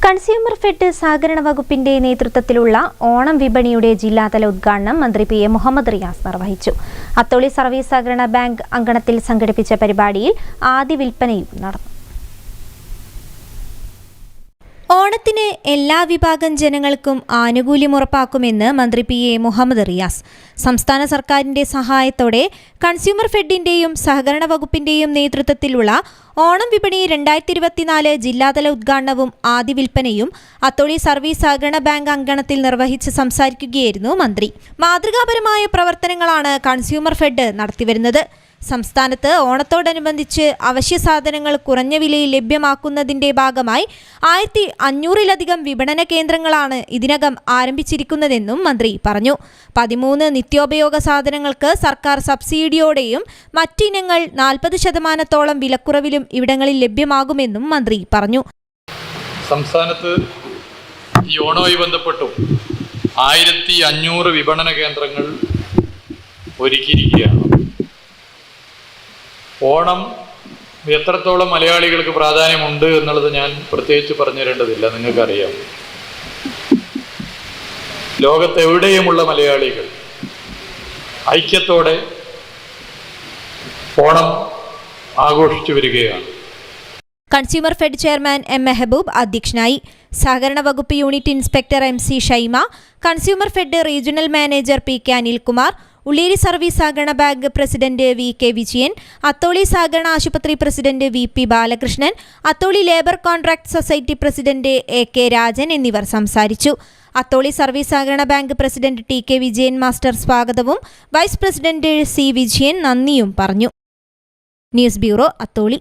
Consumer fed സഹകരണ വകുപ്പിന്റെ നേതൃത്വത്തിലുള്ള ഓണം വിപണിയുടെ ജില്ലാതല ഉദ്ഘാടനം മന്ത്രി പി എ മുഹമ്മദ് റിയാസ് നിർവഹിച്ചു. അത്തോളി സർവീസ് സഹകരണ ബാങ്ക് അങ്കണത്തിൽ സംഘടിപ്പിച്ച പരിപാടിയിൽ ആദ്യ വിൽപ്പനയും നടന്നു. ഓണത്തിന് എല്ലാ വിഭാഗം ജനങ്ങൾക്കും ആനുകൂല്യം ഉറപ്പാക്കുമെന്ന് മന്ത്രി പി എ മുഹമ്മദ് റിയാസ്. സംസ്ഥാന സർക്കാരിന്റെ സഹായത്തോടെ കൺസ്യൂമർ ഫെഡിന്റെയും സഹകരണ വകുപ്പിന്റെയും നേതൃത്വത്തിലുള്ള ഓണം വിപണി 2024 ജില്ലാതല ഉദ്ഘാടനവും ആദ്യ വിൽപ്പനയും അത്തോളി സർവീസ് സഹകരണ ബാങ്ക് അങ്കണത്തിൽ നിർവഹിച്ച് സംസാരിക്കുകയായിരുന്നു മന്ത്രി. മാതൃകാപരമായ പ്രവർത്തനങ്ങളാണ് കൺസ്യൂമർ ഫെഡ് നടത്തിവരുന്നത്. സംസ്ഥാനത്ത് ഓണത്തോടനുബന്ധിച്ച് അവശ്യ സാധനങ്ങൾ കുറഞ്ഞ വിലയിൽ ലഭ്യമാക്കുന്നതിന്റെ ഭാഗമായി 1500-ലധികം വിപണന കേന്ദ്രങ്ങളാണ് ഇതിനകം ആരംഭിച്ചിരിക്കുന്നതെന്നും മന്ത്രി പറഞ്ഞു. 13 നിത്യോപയോഗ സാധനങ്ങൾക്ക് സർക്കാർ സബ്സിഡിയോടെയും മറ്റിനങ്ങൾ 40% വിലക്കുറവിലും ഇവിടങ്ങളിൽ ലഭ്യമാകുമെന്നും മന്ത്രി പറഞ്ഞു. സംസ്ഥാനത്ത് ഈ ഓണവുമായി ബന്ധപ്പെട്ടും 1500 വിപണന കേന്ദ്രങ്ങൾ ഒരുക്കിയിരിക്കുകയാണ്. ഓണം എത്രത്തോളം മലയാളികൾക്ക് പ്രാധാന്യമുണ്ട് എന്നുള്ളത് ഞാൻ പ്രത്യേകിച്ച് പറഞ്ഞു തരേണ്ടതില്ല, നിങ്ങൾക്കറിയാം. ലോകത്തെവിടെയുമുള്ള മലയാളികൾ ഐക്യത്തോടെ ഓണം ആഘോഷിച്ചു വരികയാണ്. Consumer fed chairman M Mehboob അധ്യക്ഷനായി. സഹകരണ വകുപ്പ് unit inspector M C Shaima, consumer fed regional manager P K Anilkumar, Ulleri service സഹകരണ bank president V K Vijayan, Atholi സഹകരണ ആശുപത്രി president V P Balakrishnan, Atholi labour contract society president A K Rajan എന്നിവർ സംസാരിച്ചു. അത്തോളി സർവീസ് സഹകരണ bank president T K Vijayan master സ്വാഗതവും വൈസ് പ്രസിഡന്റ് സി വിജയൻ നന്ദിയും പറഞ്ഞു. News bureau, Atholi.